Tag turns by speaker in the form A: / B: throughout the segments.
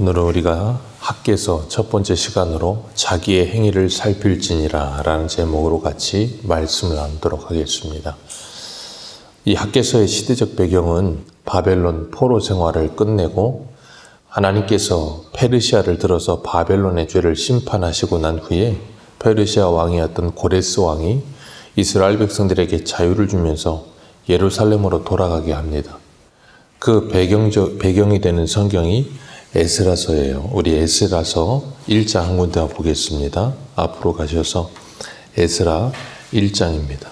A: 오늘은 우리가 학개서 첫 번째 시간으로 자기의 행위를 살필지니라 라는 제목으로 같이 말씀을 나누도록 하겠습니다. 이 학개서의 시대적 배경은 바벨론 포로 생활을 끝내고 하나님께서 페르시아를 들어서 바벨론의 죄를 심판하시고 난 후에 페르시아 왕이었던 고레스 왕이 이스라엘 백성들에게 자유를 주면서 예루살렘으로 돌아가게 합니다. 그 배경이 되는 성경이 에스라서예요. 우리 에스라서 1장 한 군데 보겠습니다. 앞으로 가셔서 에스라 1장입니다.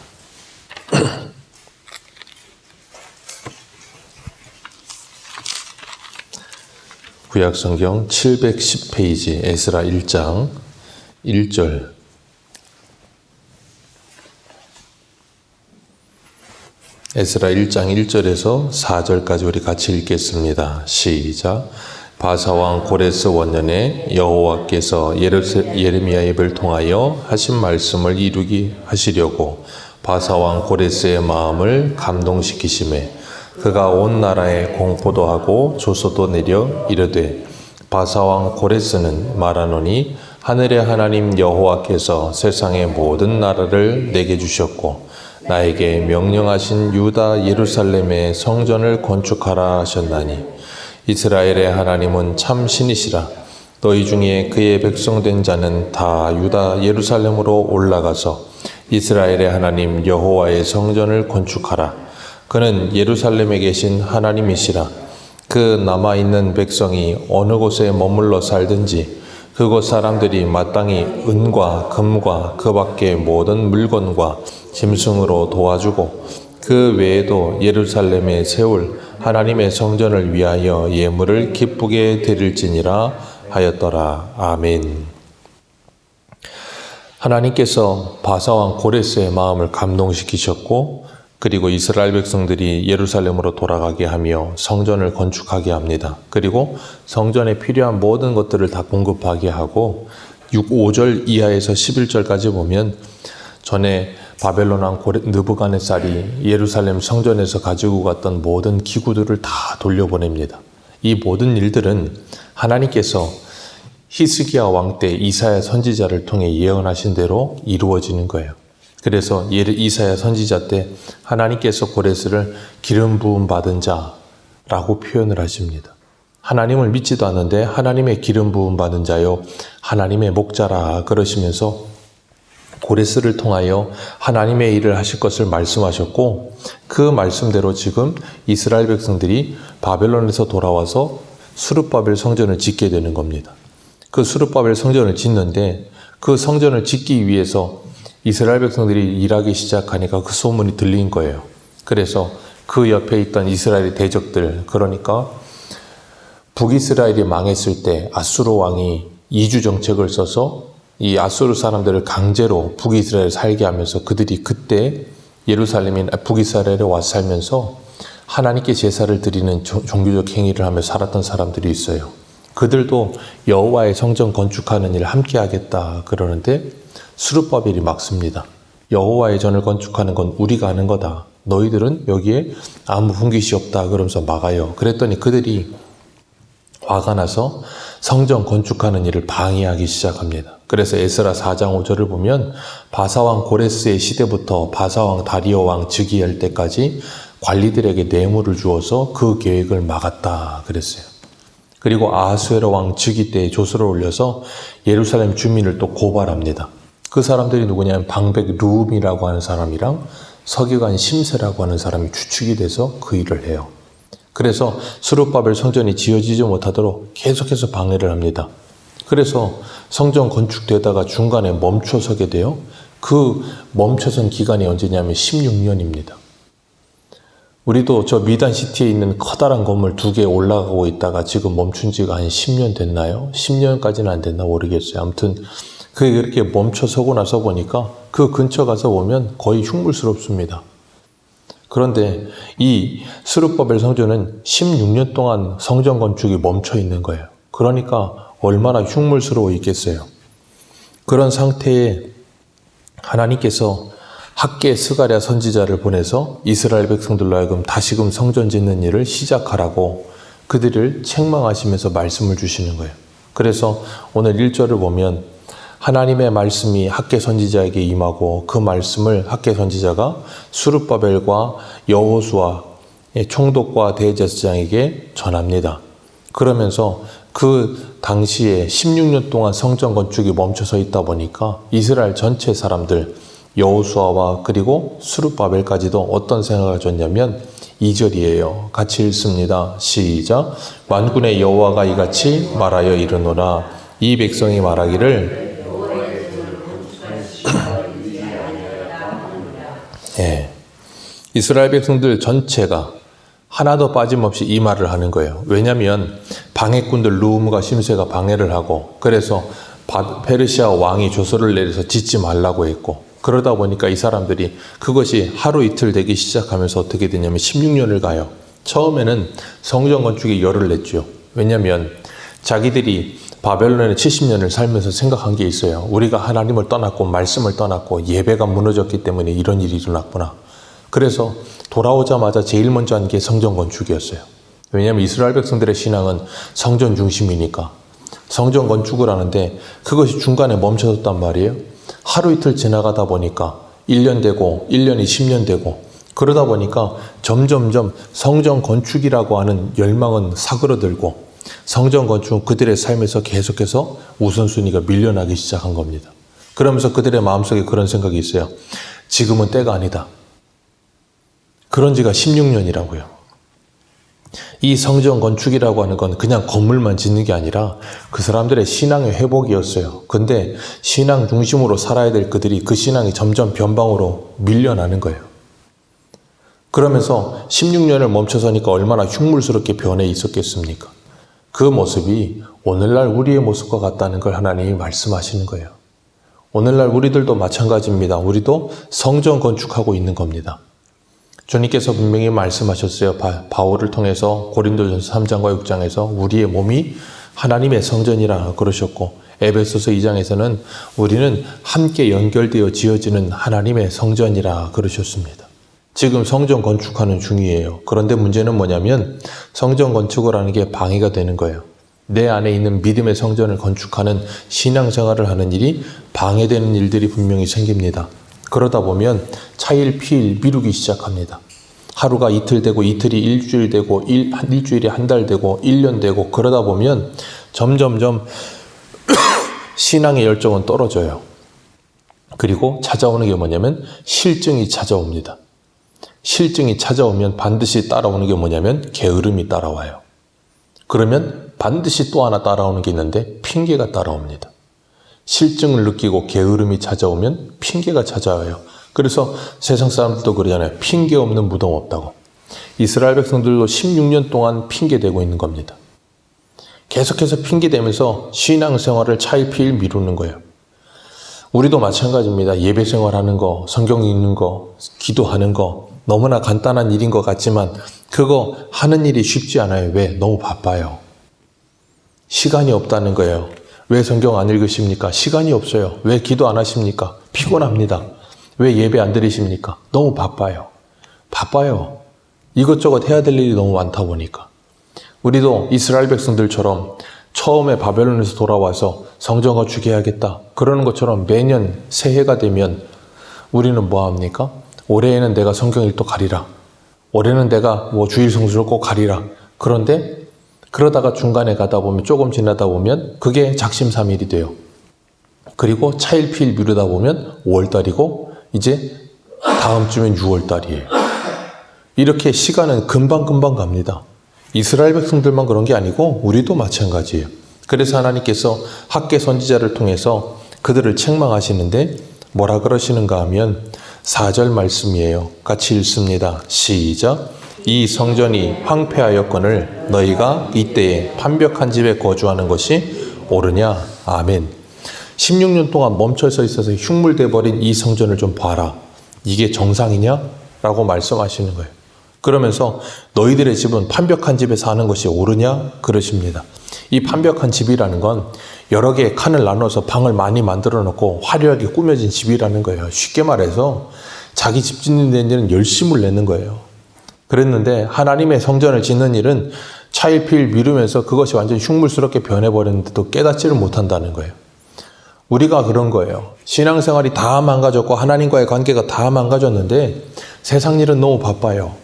A: 구약성경 710페이지 에스라 1장 1절. 에스라 1장 1절에서 4절까지 우리 같이 읽겠습니다. 시작. 바사왕 고레스 원년에 여호와께서 예레미야 입을 통하여 하신 말씀을 이루게 하시려고 바사왕 고레스의 마음을 감동시키시매 그가 온 나라에 공포도 하고 조소도 내려 이르되 바사왕 고레스는 말하노니 하늘의 하나님 여호와께서 세상의 모든 나라를 내게 주셨고 나에게 명령하신 유다 예루살렘의 성전을 건축하라 하셨나니 이스라엘의 하나님은 참 신이시라. 너희 중에 그의 백성된 자는 다 유다 예루살렘으로 올라가서 이스라엘의 하나님 여호와의 성전을 건축하라. 그는 예루살렘에 계신 하나님이시라. 그 남아있는 백성이 어느 곳에 머물러 살든지 그곳 사람들이 마땅히 은과 금과 그 밖의 모든 물건과 짐승으로 도와주고 그 외에도 예루살렘에 세울 하나님의 성전을 위하여 예물을 기쁘게 드릴지니라 하였더라. 아멘. 하나님께서 바사왕 고레스의 마음을 감동시키셨고 그리고 이스라엘 백성들이 예루살렘으로 돌아가게 하며 성전을 건축하게 합니다. 그리고 성전에 필요한 모든 것들을 다 공급하게 하고 5절 이하에서 11절까지 보면 전에 바벨론 왕 느부갓네살이 예루살렘 성전에서 가지고 갔던 모든 기구들을 다 돌려보냅니다. 이 모든 일들은 하나님께서 히스기야 왕 때 이사야 선지자를 통해 예언하신 대로 이루어지는 거예요. 그래서 이사야 선지자 때 하나님께서 고레스를 기름 부음 받은 자라고 표현을 하십니다. 하나님을 믿지도 않는데 하나님의 기름 부음 받은 자요 하나님의 목자라 그러시면서 고레스를 통하여 하나님의 일을 하실 것을 말씀하셨고 그 말씀대로 지금 이스라엘 백성들이 바벨론에서 돌아와서 스룹바벨 성전을 짓게 되는 겁니다. 그 스룹바벨 성전을 짓는데 그 성전을 짓기 위해서 이스라엘 백성들이 일하기 시작하니까 그 소문이 들린 거예요. 그래서 그 옆에 있던 이스라엘의 대적들, 그러니까 북이스라엘이 망했을 때 아수르 왕이 이주 정책을 써서 이 아수르 사람들을 강제로 북이스라엘에 살게 하면서 그들이 그때 북이스라엘에 와서 살면서 하나님께 제사를 드리는 종교적 행위를 하며 살았던 사람들이 있어요. 그들도 여호와의 성전 건축하는 일을 함께 하겠다 그러는데 스룹바벨이 막습니다. 여호와의 전을 건축하는 건 우리가 하는 거다. 너희들은 여기에 아무 분깃이 없다 그러면서 막아요. 그랬더니 그들이 화가 나서 성전 건축하는 일을 방해하기 시작합니다. 그래서 에스라 4장 5절을 보면 바사왕 고레스의 시대부터 바사왕 다리오 왕 즉위할 때까지 관리들에게 뇌물을 주어서 그 계획을 막았다 그랬어요. 그리고 아하수에로 왕 즉위 때 조서를 올려서 예루살렘 주민을 또 고발합니다. 그 사람들이 누구냐면 방백 르움이라고 하는 사람이랑 서기관 심세라고 하는 사람이 추측이 돼서 그 일을 해요. 그래서 스룹바벨 성전이 지어지지 못하도록 계속해서 방해를 합니다. 그래서 성전 건축되다가 중간에 멈춰서게 돼요. 그 멈춰선 기간이 언제냐면 16년입니다. 우리도 저 미단시티에 있는 커다란 건물 2개 올라가고 있다가 지금 멈춘 지가 한 10년 됐나요? 10년까지는 안 됐나 모르겠어요. 아무튼 그게 이렇게 멈춰서고 나서 보니까 그 근처 가서 보면 거의 흉물스럽습니다. 그런데 이 스룹바벨 성전은 16년 동안 성전 건축이 멈춰 있는 거예요. 그러니까 얼마나 흉물스러워 있겠어요. 그런 상태에 하나님께서 학개 스가랴 선지자를 보내서 이스라엘 백성들로 하여금 다시금 성전 짓는 일을 시작하라고 그들을 책망하시면서 말씀을 주시는 거예요. 그래서 오늘 1절을 보면 하나님의 말씀이 학개 선지자에게 임하고 그 말씀을 학개 선지자가 스룹바벨과 여호수아 총독과 대제사장에게 전합니다. 그러면서 그 당시에 16년 동안 성전 건축이 멈춰서 있다 보니까 이스라엘 전체 사람들 여호수아와 그리고 스룹바벨까지도 어떤 생각을 줬냐면 2절이에요. 같이 읽습니다. 시작. 만군의 여호와가 이같이 말하여 이르노라. 이 백성이 말하기를 이스라엘 백성들 전체가 하나도 빠짐없이 이 말을 하는 거예요. 왜냐하면 방해꾼들 루움과 심세가 방해를 하고 그래서 페르시아 왕이 조서를 내려서 짓지 말라고 했고 그러다 보니까 이 사람들이 그것이 하루 이틀 되기 시작하면서 어떻게 되냐면 16년을 가요. 처음에는 성전 건축에 열을 냈죠. 왜냐하면 자기들이 바벨론에 70년을 살면서 생각한 게 있어요. 우리가 하나님을 떠났고 말씀을 떠났고 예배가 무너졌기 때문에 이런 일이 일어났구나. 그래서 돌아오자마자 제일 먼저 한 게 성전 건축이었어요. 왜냐하면 이스라엘 백성들의 신앙은 성전 중심이니까 성전 건축을 하는데 그것이 중간에 멈춰졌단 말이에요. 하루 이틀 지나가다 보니까 1년 되고 1년이 10년 되고 그러다 보니까 점점점 성전 건축이라고 하는 열망은 사그러들고 성전 건축은 그들의 삶에서 계속해서 우선순위가 밀려나기 시작한 겁니다. 그러면서 그들의 마음속에 그런 생각이 있어요. 지금은 때가 아니다. 그런 지가 16년이라고요. 이 성전 건축이라고 하는 건 그냥 건물만 짓는 게 아니라 그 사람들의 신앙의 회복이었어요. 근데 신앙 중심으로 살아야 될 그들이 그 신앙이 점점 변방으로 밀려나는 거예요. 그러면서 16년을 멈춰서니까 얼마나 흉물스럽게 변해 있었겠습니까? 그 모습이 오늘날 우리의 모습과 같다는 걸 하나님이 말씀하시는 거예요. 오늘날 우리들도 마찬가지입니다. 우리도 성전 건축하고 있는 겁니다. 주님께서 분명히 말씀하셨어요. 바울을 통해서 고린도전서 3장과 6장에서 우리의 몸이 하나님의 성전이라 그러셨고 에베소서 2장에서는 우리는 함께 연결되어 지어지는 하나님의 성전이라 그러셨습니다. 지금 성전 건축하는 중이에요. 그런데 문제는 뭐냐면 성전 건축을 하는 게 방해가 되는 거예요. 내 안에 있는 믿음의 성전을 건축하는 신앙생활을 하는 일이 방해되는 일들이 분명히 생깁니다. 그러다 보면 차일 피일 미루기 시작합니다. 하루가 이틀 되고 이틀이 일주일 되고 일주일이 한 달 되고 1년 되고 그러다 보면 점점점 신앙의 열정은 떨어져요. 그리고 찾아오는 게 뭐냐면 실증이 찾아옵니다. 실증이 찾아오면 반드시 따라오는 게 뭐냐면 게으름이 따라와요. 그러면 반드시 또 하나 따라오는 게 있는데 핑계가 따라옵니다. 실증을 느끼고 게으름이 찾아오면 핑계가 찾아와요. 그래서 세상 사람들도 그러잖아요. 핑계 없는 무덤 없다고. 이스라엘 백성들도 16년 동안 핑계대고 있는 겁니다. 계속해서 핑계대면서 신앙생활을 차일피일 미루는 거예요. 우리도 마찬가지입니다. 예배 생활하는 거, 성경 읽는 거, 기도하는 거 너무나 간단한 일인 것 같지만 그거 하는 일이 쉽지 않아요. 왜? 너무 바빠요. 시간이 없다는 거예요. 왜 성경 안 읽으십니까? 시간이 없어요. 왜 기도 안 하십니까? 피곤합니다. 왜 예배 안 드리십니까? 너무 바빠요. 바빠요. 이것저것 해야 될 일이 너무 많다 보니까. 우리도 이스라엘 백성들처럼 처음에 바벨론에서 돌아와서 성전 건축해야겠다. 그러는 것처럼 매년 새해가 되면 우리는 뭐 합니까? 올해에는 내가 성경 읽도 가리라. 올해는 내가 주일 성수를 꼭 가리라. 그런데 그러다가 중간에 가다 보면 조금 지나다 보면 그게 작심삼일이 돼요. 그리고 차일피일 미루다 보면 5월달이고 이제 다음 주면 6월달이에요. 이렇게 시간은 금방금방 갑니다. 이스라엘 백성들만 그런 게 아니고 우리도 마찬가지예요. 그래서 하나님께서 학개 선지자를 통해서 그들을 책망하시는데 뭐라 그러시는가 하면 4절 말씀이에요. 같이 읽습니다. 시작. 이 성전이 황폐하였거늘 너희가 이때에 판벽한 집에 거주하는 것이 옳으냐? 아멘. 16년 동안 멈춰서 있어서 흉물돼 버린 이 성전을 좀 봐라. 이게 정상이냐? 라고 말씀하시는 거예요. 그러면서 너희들의 집은 판벽한 집에 사는 것이 옳으냐? 그러십니다. 이 판벽한 집이라는 건 여러 개의 칸을 나눠서 방을 많이 만들어 놓고 화려하게 꾸며진 집이라는 거예요. 쉽게 말해서 자기 집 짓는 데는 열심을 내는 거예요. 그랬는데 하나님의 성전을 짓는 일은 차일피일 미루면서 그것이 완전히 흉물스럽게 변해버렸는데도 깨닫지를 못한다는 거예요. 우리가 그런 거예요. 신앙생활이 다 망가졌고 하나님과의 관계가 다 망가졌는데 세상 일은 너무 바빠요.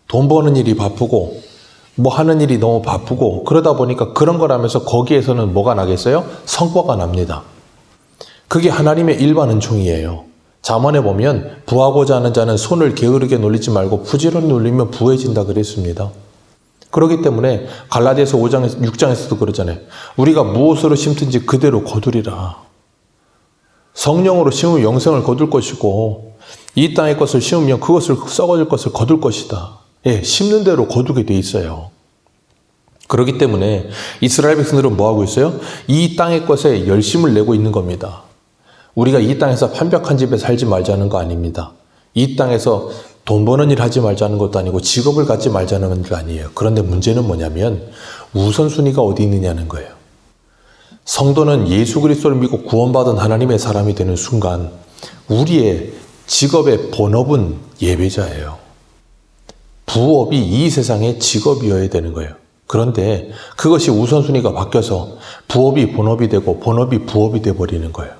A: 돈 버는 일이 바쁘고 뭐 하는 일이 너무 바쁘고 그러다 보니까 그런 걸 하면서 거기에서는 뭐가 나겠어요? 성과가 납니다. 그게 하나님의 일반 은총이에요. 잠언에 보면 부하고자 하는 자는 손을 게으르게 놀리지 말고 부지런히 놀리면 부해진다 그랬습니다. 그렇기 때문에 갈라디아서 5장에서 6장에서도 그러잖아요. 우리가 무엇으로 심든지 그대로 거두리라. 성령으로 심으면 영생을 거둘 것이고 이 땅의 것을 심으면 그것을 썩어질 것을 거둘 것이다. 예, 심는 대로 거두게 돼 있어요. 그렇기 때문에 이스라엘 백성들은 뭐하고 있어요? 이 땅의 것에 열심을 내고 있는 겁니다. 우리가 이 땅에서 판벽한 집에 살지 말자는 거 아닙니다. 이 땅에서 돈 버는 일 하지 말자는 것도 아니고 직업을 갖지 말자는 게 아니에요. 그런데 문제는 뭐냐면 우선순위가 어디 있느냐는 거예요. 성도는 예수 그리스도를 믿고 구원받은 하나님의 사람이 되는 순간 우리의 직업의 본업은 예배자예요. 부업이 이 세상의 직업이어야 되는 거예요. 그런데 그것이 우선순위가 바뀌어서 부업이 본업이 되고 본업이 부업이 돼버리는 거예요.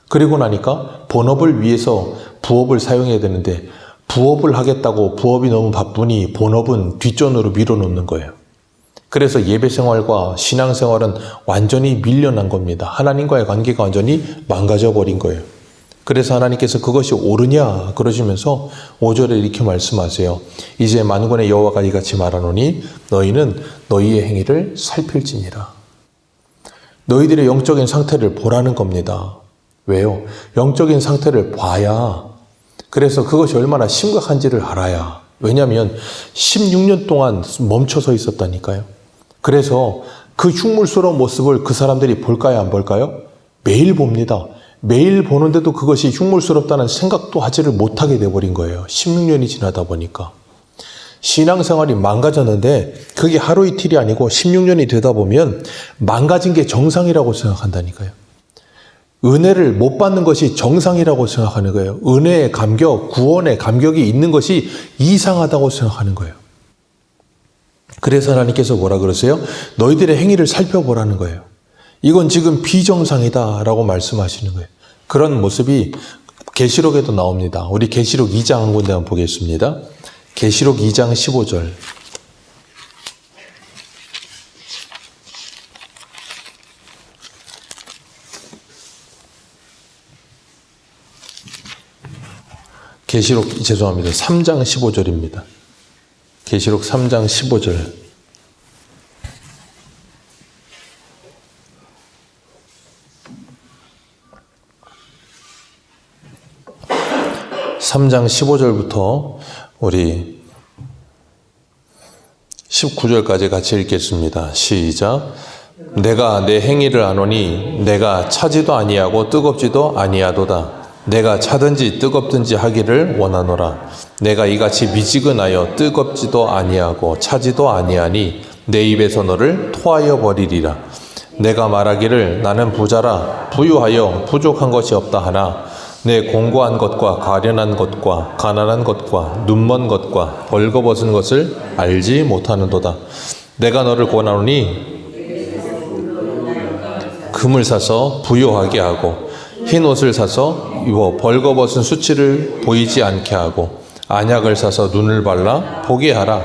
A: 그리고 나니까 본업을 위해서 부업을 사용해야 되는데 부업을 하겠다고 부업이 너무 바쁘니 본업은 뒷전으로 밀어놓는 거예요. 그래서 예배생활과 신앙생활은 완전히 밀려난 겁니다. 하나님과의 관계가 완전히 망가져버린 거예요. 그래서 하나님께서 그것이 옳으냐 그러시면서 5절에 이렇게 말씀하세요. 이제 만군의 여호와가 이같이 말하노니 너희는 너희의 행위를 살필지니라. 너희들의 영적인 상태를 보라는 겁니다. 왜요? 영적인 상태를 봐야, 그래서 그것이 얼마나 심각한지를 알아야. 왜냐하면 16년 동안 멈춰서 있었다니까요. 그래서 그 흉물스러운 모습을 그 사람들이 볼까요, 안 볼까요? 매일 봅니다. 매일 보는데도 그것이 흉물스럽다는 생각도 하지를 못하게 돼버린 거예요. 16년이 지나다 보니까. 신앙생활이 망가졌는데 그게 하루 이틀이 아니고 16년이 되다 보면 망가진 게 정상이라고 생각한다니까요. 은혜를 못 받는 것이 정상이라고 생각하는 거예요. 은혜의 감격, 구원의 감격이 있는 것이 이상하다고 생각하는 거예요. 그래서 하나님께서 뭐라 그러세요? 너희들의 행위를 살펴보라는 거예요. 이건 지금 비정상이다라고 말씀하시는 거예요. 그런 모습이 계시록에도 나옵니다. 우리 계시록 2장 한 군데 한번 보겠습니다. 계시록 2장 15절. 계시록, 죄송합니다. 3장 15절입니다. 계시록 3장 15절. (3장) 15절부터 우리 19절까지 같이 읽겠습니다. 시작. 내가 내 행위를 아노니 내가 차지도 아니하고 뜨겁지도 아니하도다. 내가 차든지 뜨겁든지 하기를 원하노라. 내가 이같이 미지근하여 뜨겁지도 아니하고 차지도 아니하니 내 입에서 너를 토하여 버리리라. 내가 말하기를 나는 부자라 부유하여 부족한 것이 없다 하나 내 공고한 것과 가련한 것과 가난한 것과 눈먼 것과 벌거벗은 것을 알지 못하는도다. 내가 너를 권하노니 금을 사서 부유하게 하고 흰 옷을 사서 입어 벌거벗은 수치를 보이지 않게 하고 안약을 사서 눈을 발라 보게 하라.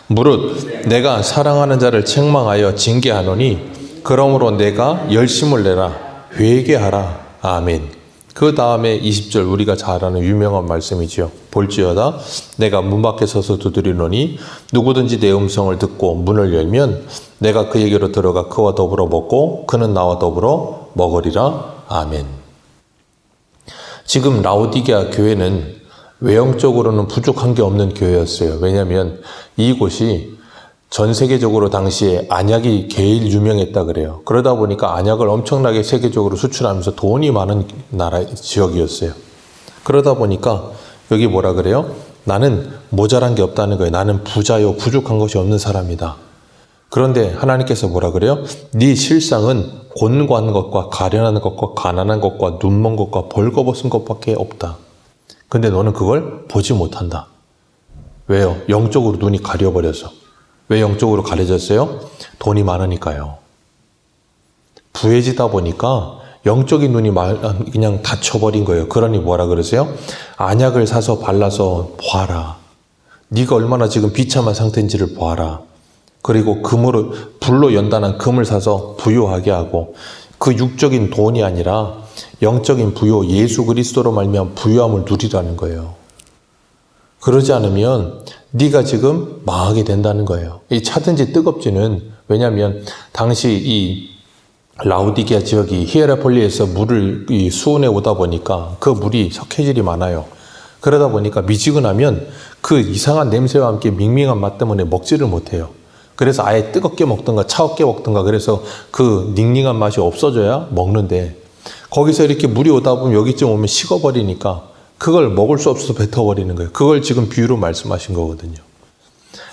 A: 무릇 내가 사랑하는 자를 책망하여 징계하노니 그러므로 내가 열심을 내라 회개하라. 아멘. 그 다음에 20절 우리가 잘 아는 유명한 말씀이지요. 볼지어다 내가 문 밖에 서서 두드리노니 누구든지 내 음성을 듣고 문을 열면 내가 그에게로 들어가 그와 더불어 먹고 그는 나와 더불어 먹으리라. 아멘. 지금 라오디게아 교회는 외형적으로는 부족한 게 없는 교회였어요. 왜냐하면 이곳이 전 세계적으로 당시에 안약이 제일 유명했다 그래요. 그러다 보니까 안약을 엄청나게 세계적으로 수출하면서 돈이 많은 지역이었어요. 그러다 보니까 여기 뭐라 그래요? 나는 모자란 게 없다는 거예요. 나는 부자요 부족한 것이 없는 사람이다. 그런데 하나님께서 뭐라 그래요? 네 실상은 곤고한 것과 가련한 것과 가난한 것과 눈먼 것과 벌거벗은 것밖에 없다. 근데 너는 그걸 보지 못한다. 왜요? 영적으로 눈이 가려버려서. 왜 영적으로 가려졌어요? 돈이 많으니까요. 부해지다 보니까 영적인 눈이 그냥 닫혀버린 거예요. 그러니 뭐라 그러세요? 안약을 사서 발라서 보아라. 네가 얼마나 지금 비참한 상태인지를 보아라. 그리고 불로 연단한 금을 사서 부유하게 하고, 그 육적인 돈이 아니라 영적인 부유, 예수 그리스도로 말미암아 부유함을 누리라는 거예요. 그러지 않으면 네가 지금 망하게 된다는 거예요. 이 차든지 뜨겁지는, 왜냐하면 당시 이 라우디게아 지역이 히에라폴리에서 물을 수온에 오다 보니까 그 물이 석회질이 많아요. 그러다 보니까 미지근하면 그 이상한 냄새와 함께 밍밍한 맛 때문에 먹지를 못해요. 그래서 아예 뜨겁게 먹든가 차갑게 먹든가, 그래서 그 닝닝한 맛이 없어져야 먹는데, 거기서 이렇게 물이 오다 보면 여기쯤 오면 식어버리니까 그걸 먹을 수 없어서 뱉어버리는 거예요. 그걸 지금 비유로 말씀하신 거거든요.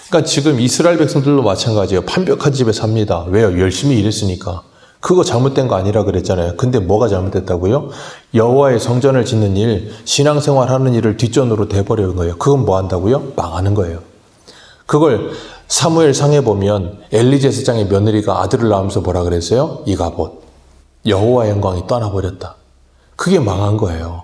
A: 그러니까 지금 이스라엘 백성들도 마찬가지예요. 판벽한 집에 삽니다. 왜요? 열심히 일했으니까. 그거 잘못된 거 아니라 그랬잖아요. 근데 뭐가 잘못됐다고요? 여호와의 성전을 짓는 일, 신앙생활하는 일을 뒷전으로 대버리는 거예요. 그건 뭐 한다고요? 망하는 거예요. 그걸 사무엘상에 보면 엘리 제사장의 며느리가 아들을 낳으면서 뭐라 그랬어요? 이가봇, 여호와의 영광이 떠나버렸다. 그게 망한 거예요.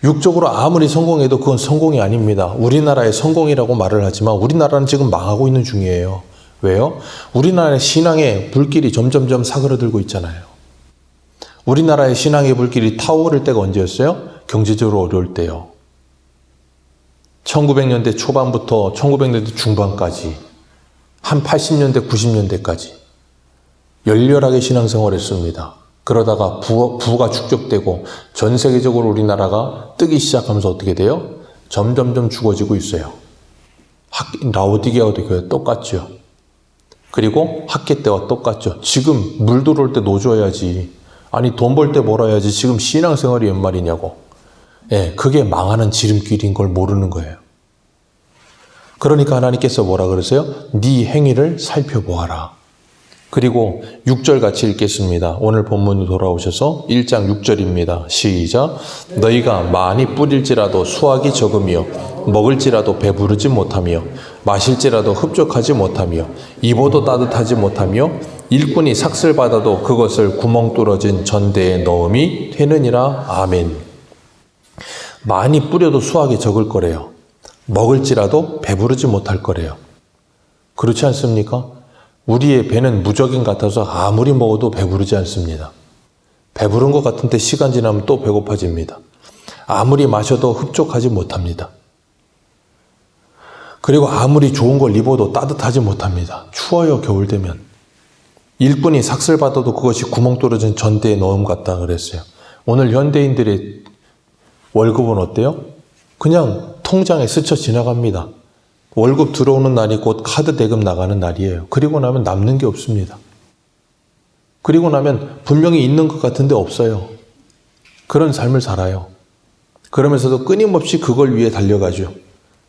A: 육적으로 아무리 성공해도 그건 성공이 아닙니다. 우리나라의 성공이라고 말을 하지만 우리나라는 지금 망하고 있는 중이에요. 왜요? 우리나라의 신앙의 불길이 점점점 사그러들고 있잖아요. 우리나라의 신앙의 불길이 타오를 때가 언제였어요? 경제적으로 어려울 때요. 1900년대 초반부터 1900년대 중반까지, 한 80년대, 90년대까지 열렬하게 신앙생활을 했습니다. 그러다가 부가 축적되고 전 세계적으로 우리나라가 뜨기 시작하면서 어떻게 돼요? 점점점 죽어지고 있어요. 라오디게아도 똑같죠. 그리고 학계 때와 똑같죠. 지금 물 들어올 때 노줘야지. 아니 돈 벌 때 벌어야지. 지금 신앙생활이 웬 말이냐고. 예, 그게 망하는 지름길인 걸 모르는 거예요. 그러니까 하나님께서 뭐라 그러세요? 네 행위를 살펴보아라. 그리고 6절 같이 읽겠습니다. 오늘 본문으로 돌아오셔서 1장 6절입니다. 시작. 너희가 많이 뿌릴지라도 수확이 적으며 먹을지라도 배부르지 못하며 마실지라도 흡족하지 못하며 입어도 따뜻하지 못하며 일꾼이 삭슬 받아도 그것을 구멍 뚫어진 전대에 넣음이 되느니라. 아멘. 많이 뿌려도 수확이 적을 거래요. 먹을지라도 배부르지 못할 거래요. 그렇지 않습니까? 우리의 배는 무적인 같아서 아무리 먹어도 배부르지 않습니다. 배부른 것 같은데 시간 지나면 또 배고파집니다. 아무리 마셔도 흡족하지 못합니다. 그리고 아무리 좋은 걸 입어도 따뜻하지 못합니다. 추워요, 겨울 되면. 일꾼이 삭슬 받아도 그것이 구멍 뚫어진 전대에 넣음 같다 그랬어요. 오늘 현대인들의 월급은 어때요? 그냥 통장에 스쳐 지나갑니다. 월급 들어오는 날이 곧 카드 대금 나가는 날이에요. 그리고 나면 남는 게 없습니다. 그리고 나면 분명히 있는 것 같은데 없어요. 그런 삶을 살아요. 그러면서도 끊임없이 그걸 위해 달려가죠.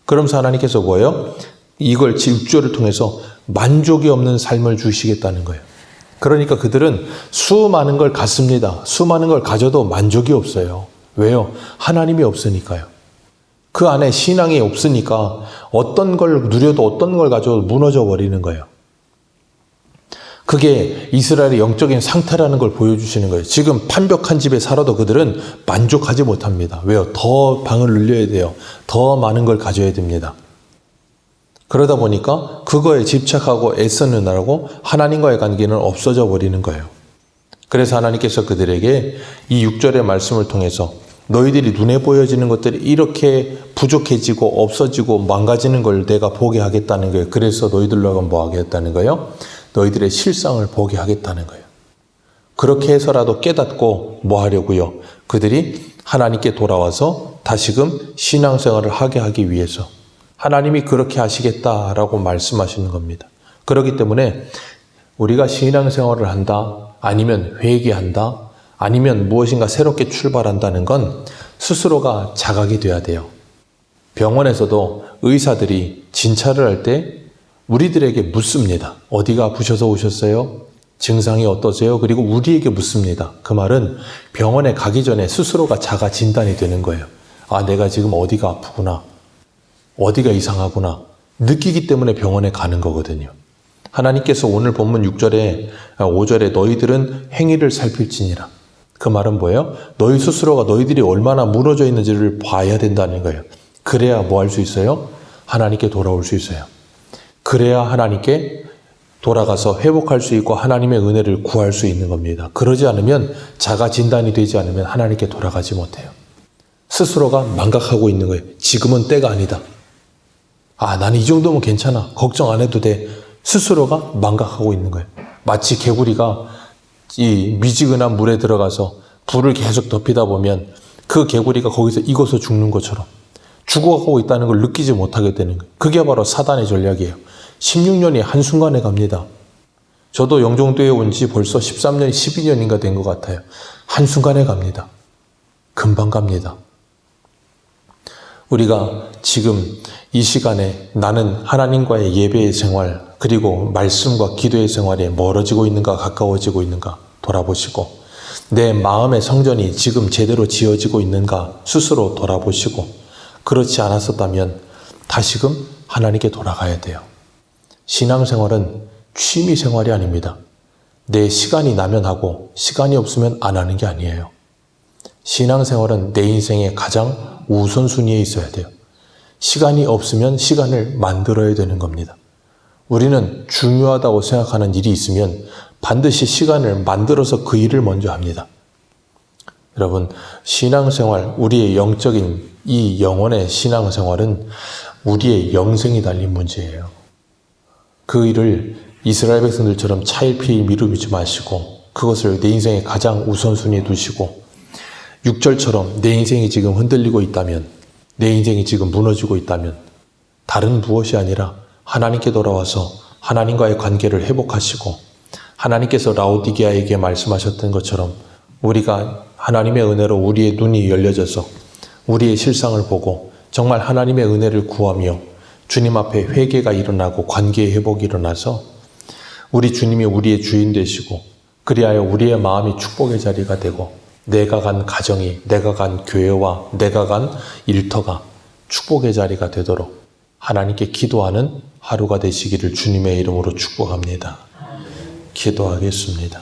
A: 그러면서 하나님께서 뭐예요? 이걸 6절을 통해서 만족이 없는 삶을 주시겠다는 거예요. 그러니까 그들은 수많은 걸 갖습니다. 수많은 걸 가져도 만족이 없어요. 왜요? 하나님이 없으니까요. 그 안에 신앙이 없으니까 어떤 걸 누려도 어떤 걸 가져도 무너져 버리는 거예요. 그게 이스라엘의 영적인 상태라는 걸 보여주시는 거예요. 지금 판벽한 집에 살아도 그들은 만족하지 못합니다. 왜요? 더 방을 늘려야 돼요. 더 많은 걸 가져야 됩니다. 그러다 보니까 그거에 집착하고 애쓰느라고 하나님과의 관계는 없어져 버리는 거예요. 그래서 하나님께서 그들에게 이 6절의 말씀을 통해서 너희들이 눈에 보여지는 것들이 이렇게 부족해지고 없어지고 망가지는 걸 내가 보게 하겠다는 거예요. 그래서 너희들로 뭐 하겠다는 거예요? 너희들의 실상을 보게 하겠다는 거예요. 그렇게 해서라도 깨닫고 뭐 하려고요? 그들이 하나님께 돌아와서 다시금 신앙생활을 하게 위해서 하나님이 그렇게 하시겠다라고 말씀하시는 겁니다. 그렇기 때문에 우리가 신앙생활을 한다, 아니면 회개한다, 아니면 무엇인가 새롭게 출발한다는 건 스스로가 자각이 돼야 돼요. 병원에서도 의사들이 진찰을 할 때 우리들에게 묻습니다. 어디가 아프셔서 오셨어요? 증상이 어떠세요? 그리고 우리에게 묻습니다. 그 말은 병원에 가기 전에 스스로가 자가 진단이 되는 거예요. 아, 내가 지금 어디가 아프구나. 어디가 이상하구나. 느끼기 때문에 병원에 가는 거거든요. 하나님께서 오늘 본문 5절에 너희들은 행위를 살필지니라. 그 말은 뭐예요? 너희 스스로가 너희들이 얼마나 무너져 있는지를 봐야 된다는 거예요. 그래야 뭐 할 수 있어요? 하나님께 돌아올 수 있어요. 그래야 하나님께 돌아가서 회복할 수 있고 하나님의 은혜를 구할 수 있는 겁니다. 그러지 않으면 자가 진단이 되지 않으면 하나님께 돌아가지 못해요. 스스로가 망각하고 있는 거예요. 지금은 때가 아니다. 나는 이 정도면 괜찮아. 걱정 안 해도 돼. 스스로가 망각하고 있는 거예요. 마치 개구리가 이 미지근한 물에 들어가서 불을 계속 덮이다 보면 그 개구리가 거기서 익어서 죽는 것처럼 죽어가고 있다는 걸 느끼지 못하게 되는 거예요. 그게 바로 사단의 전략이에요. 16년이 한순간에 갑니다. 저도 영종도에 온 지 벌써 13년, 12년인가 된 것 같아요. 한순간에 갑니다. 금방 갑니다. 우리가 지금 이 시간에 나는 하나님과의 예배의 생활, 그리고 말씀과 기도의 생활에 멀어지고 있는가, 가까워지고 있는가 돌아보시고, 내 마음의 성전이 지금 제대로 지어지고 있는가 스스로 돌아보시고, 그렇지 않았었다면 다시금 하나님께 돌아가야 돼요. 신앙생활은 취미생활이 아닙니다. 내 시간이 나면 하고 시간이 없으면 안 하는 게 아니에요. 신앙생활은 내 인생의 가장 우선순위에 있어야 돼요. 시간이 없으면 시간을 만들어야 되는 겁니다. 우리는 중요하다고 생각하는 일이 있으면 반드시 시간을 만들어서 그 일을 먼저 합니다. 여러분, 신앙생활, 우리의 영적인 이 영혼의 신앙생활은 우리의 영생이 달린 문제예요. 그 일을 이스라엘 백성들처럼 차일피일 미루지 마시고 그것을 내 인생의 가장 우선순위에 두시고, 6절처럼 내 인생이 지금 흔들리고 있다면, 내 인생이 지금 무너지고 있다면 다른 무엇이 아니라 하나님께 돌아와서 하나님과의 관계를 회복하시고, 하나님께서 라오디게아에게 말씀하셨던 것처럼 우리가 하나님의 은혜로 우리의 눈이 열려져서 우리의 실상을 보고 정말 하나님의 은혜를 구하며 주님 앞에 회개가 일어나고 관계의 회복이 일어나서 우리 주님이 우리의 주인 되시고, 그리하여 우리의 마음이 축복의 자리가 되고 내가 간 가정이, 내가 간 교회와 내가 간 일터가 축복의 자리가 되도록 하나님께 기도하는 하루가 되시기를 주님의 이름으로 축복합니다. 기도하겠습니다.